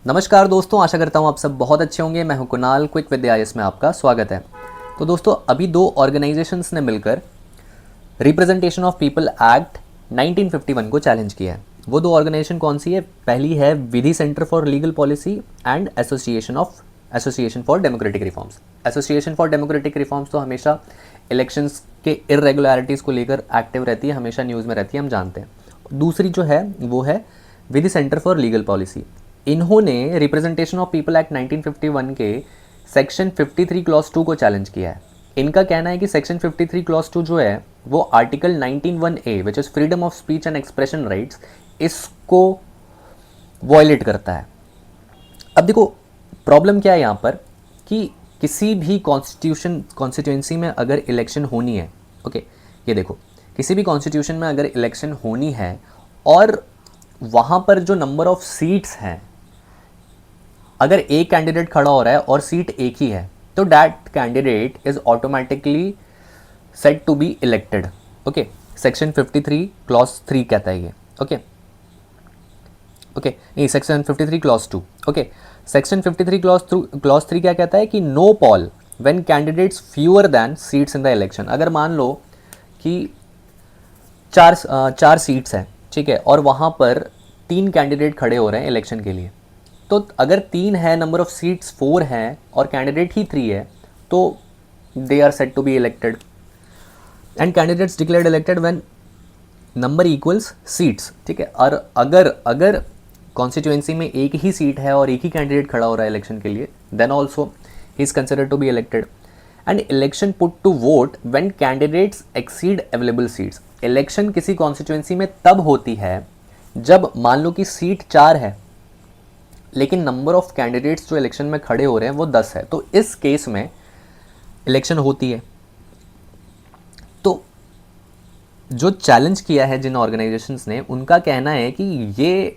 नमस्कार दोस्तों, आशा करता हूँ आप सब बहुत अच्छे होंगे। मैं हूँ कुणाल, क्विक विद आईएएस में आपका स्वागत है। तो दोस्तों, अभी दो ऑर्गेनाइजेशंस ने मिलकर रिप्रेजेंटेशन ऑफ पीपल एक्ट 1951 को चैलेंज किया है। वो दो ऑर्गेनाइजेशन कौन सी है? पहली है Vidhi centre for legal policy and association for democratic reforms. Association for democratic reforms तो हमेशा इलेक्शंस के इरेगुलरिटीज़ को लेकर एक्टिव रहती है, हमेशा न्यूज़ में रहती है, हम जानते हैं। दूसरी जो है वो है Vidhi centre for legal policy. इन्होंने रिप्रेजेंटेशन ऑफ पीपल एक्ट 1951 के सेक्शन 53 क्लॉज 2 को चैलेंज किया है। इनका कहना है कि सेक्शन 53 क्लॉज 2 जो है वो article 19(1)(a which is freedom of speech and expression rights, इसको वॉयलेट करता है। अब देखो, प्रॉब्लम क्या है यहाँ पर कि किसी भी कॉन्स्टिट्यूंसी में अगर इलेक्शन होनी है, ओके, ये देखो, किसी भी कॉन्स्टिट्यूशन में अगर इलेक्शन होनी है और वहाँ पर जो नंबर ऑफ सीट्स हैं, अगर एक कैंडिडेट खड़ा हो रहा है और सीट एक ही है, तो that candidate is automatically set to be elected. Okay, section 53 clause 3 कहता है ये। ओके ओके नहीं, section 53 clause 2। Okay, section 53 clause 3 क्या कहता है कि no poll when candidates fewer than seats in the election. अगर मान लो कि चार सीट्स हैं, ठीक है, और वहाँ पर 3 कैंडिडेट खड़े हो रहे हैं इलेक्शन के लिए, तो अगर 3 है, नंबर ऑफ सीट्स 4 हैं और कैंडिडेट ही 3 है, तो they are set to be elected and candidates declared elected when number equals seats. ठीक है, और अगर कॉन्स्टिट्यूएंसी में एक ही सीट है और एक ही कैंडिडेट खड़ा हो रहा है इलेक्शन के लिए, then also he is considered to be elected. And election put to vote when candidates exceed available seats. Election किसी कॉन्स्टिट्यूएंसी में तब होती है जब मान लो कि सीट 4 है लेकिन नंबर ऑफ कैंडिडेट्स जो इलेक्शन में खड़े हो रहे हैं वो 10 है, तो इस केस में इलेक्शन होती है। तो जो चैलेंज किया है जिन ऑर्गेनाइजेशंस ने, उनका कहना है कि ये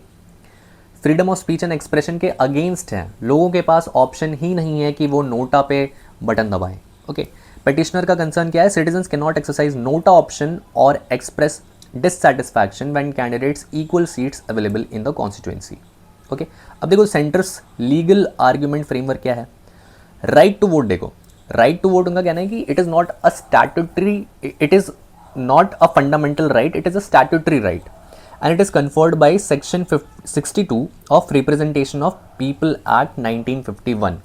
freedom of speech and expression के अगेंस्ट है। लोगों के पास ऑप्शन ही नहीं है कि वो नोटा पे बटन दबाएं। ओके, पिटिशनर का कंसर्न क्या है? Citizens can not exercise NOTA option और express dissatisfaction when candidates equal seats available in the constituency. Okay, अब देखो सेंटर्स लीगल आर्ग्यूमेंट फ्रेमवर्क क्या है। राइट टू वोट, देखो, राइट टू वोट उनका कहना है कि it is not a statutory, it is not a fundamental right, it is a statutory right and it is conferred by section 62 of representation of people act 1951.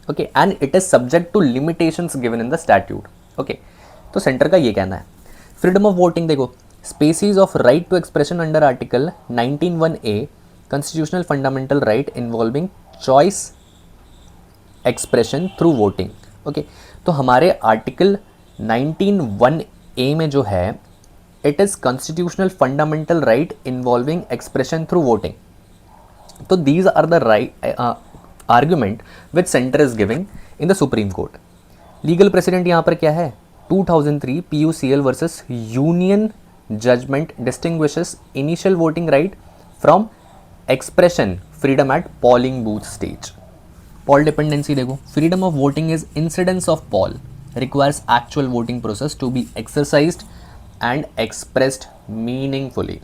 okay, and it is subject to limitations given in the statute. okay, तो centre का ये कहना है। Freedom of voting देखो, species of right to expression under article 19(1)(a constitutional fundamental right involving choice expression through voting. Okay, तो हमारे article 19(1)(a में जो है, it is constitutional fundamental right involving expression through voting. तो these are the right argument which centre is giving in the supreme court. Legal president यहाँ पर क्या है? 2003 PUCL versus union judgement distinguishes initial voting right from expression freedom at polling booth stage. Poll dependency देखो, freedom of voting is incidence of poll requires actual voting process to be exercised and expressed meaningfully.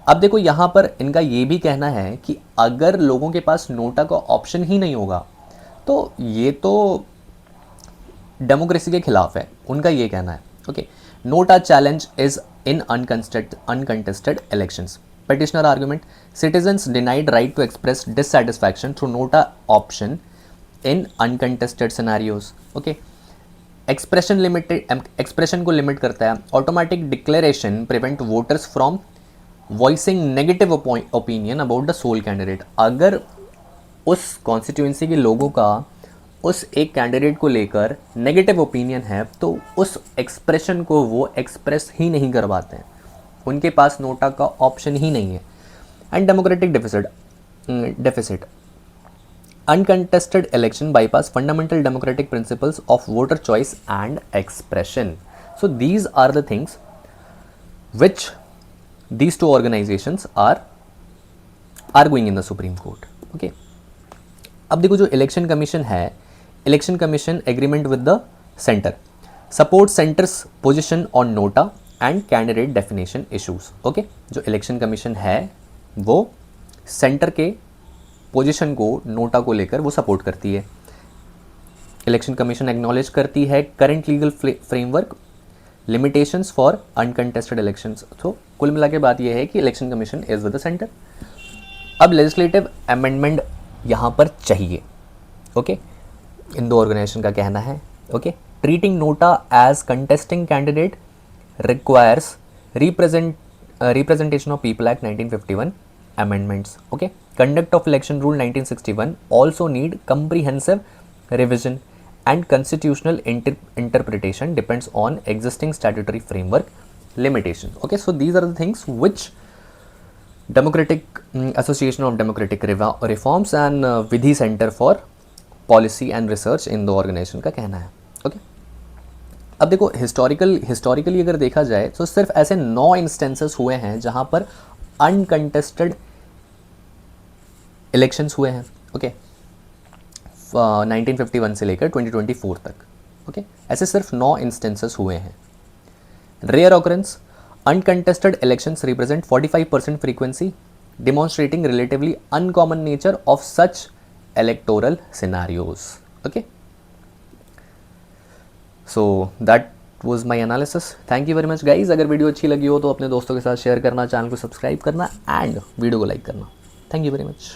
अब देखो, यहाँ पर इनका ये भी कहना है कि अगर लोगों के पास नोटा का ऑप्शन ही नहीं होगा तो ये तो डेमोक्रेसी के खिलाफ है, उनका ये कहना है। Okay, NOTA challenge is in uncontested elections. Petitioner argument, citizens denied right to express dissatisfaction through NOTA option in uncontested scenarios. Okay, expression limited, expression को लिमिट करता है। Automatic declaration prevent voters from voicing negative opinion about the sole candidate. अगर उस constituency के लोगों का उस एक कैंडिडेट को लेकर नेगेटिव ओपिनियन है तो उस एक्सप्रेशन को वो एक्सप्रेस ही नहीं कर पाते हैं, उनके पास नोटा का ऑप्शन ही नहीं है। And democratic deficit, uncontested election bypass fundamental democratic principles of voter choice and expression. So these are the things which these two organizations are arguing in the Supreme Court. Okay, अब देखो, जो election commission है, election commission agreement with the centre support centres position on NOTA and candidate definition issues. Okay, जो election commission है वो centre के position को NOTA को लेकर वो सपोर्ट करती है। इलेक्शन कमीशन एक्नॉलेज करती है current legal framework, limitations for uncontested elections. तो कुल मिला के बात यह है कि election commission is with the centre. अब लेजिस्लेटिव अमेंडमेंट यहाँ पर चाहिए, ओके, इन दो ऑर्गेनाइजेशन का कहना है, okay. Treating NOTA as contesting candidate requires representation of people act 1951 amendments, okay. Conduct of election rule 1961 also need comprehensive revision and constitutional interpretation depends on existing statutory framework limitations, okay. So these are the things which Democratic Association of Democratic Reforms and Vidhi Center for Policy and Research in the organization का कहना है, okay. अब देखो historically अगर देखा जाए तो सिर्फ ऐसे 9 इंस्टेंसेस हुए हैं जहां पर अनकंटेस्टेड इलेक्शंस हुए हैं, ओके, 1951 से लेकर 2024 तक, ओके। ऐसे सिर्फ 9 इंस्टेंसेस हुए हैं। Rare occurrence, uncontested elections represent 45% frequency, demonstrating relatively uncommon nature of such electoral scenarios, okay. So that was my analysis. Thank you very much guys. अगर वीडियो अच्छी लगी हो तो अपने दोस्तों के साथ शेयर करना, चैनल को सब्सक्राइब करना एंड वीडियो को लाइक करना। Thank you very much.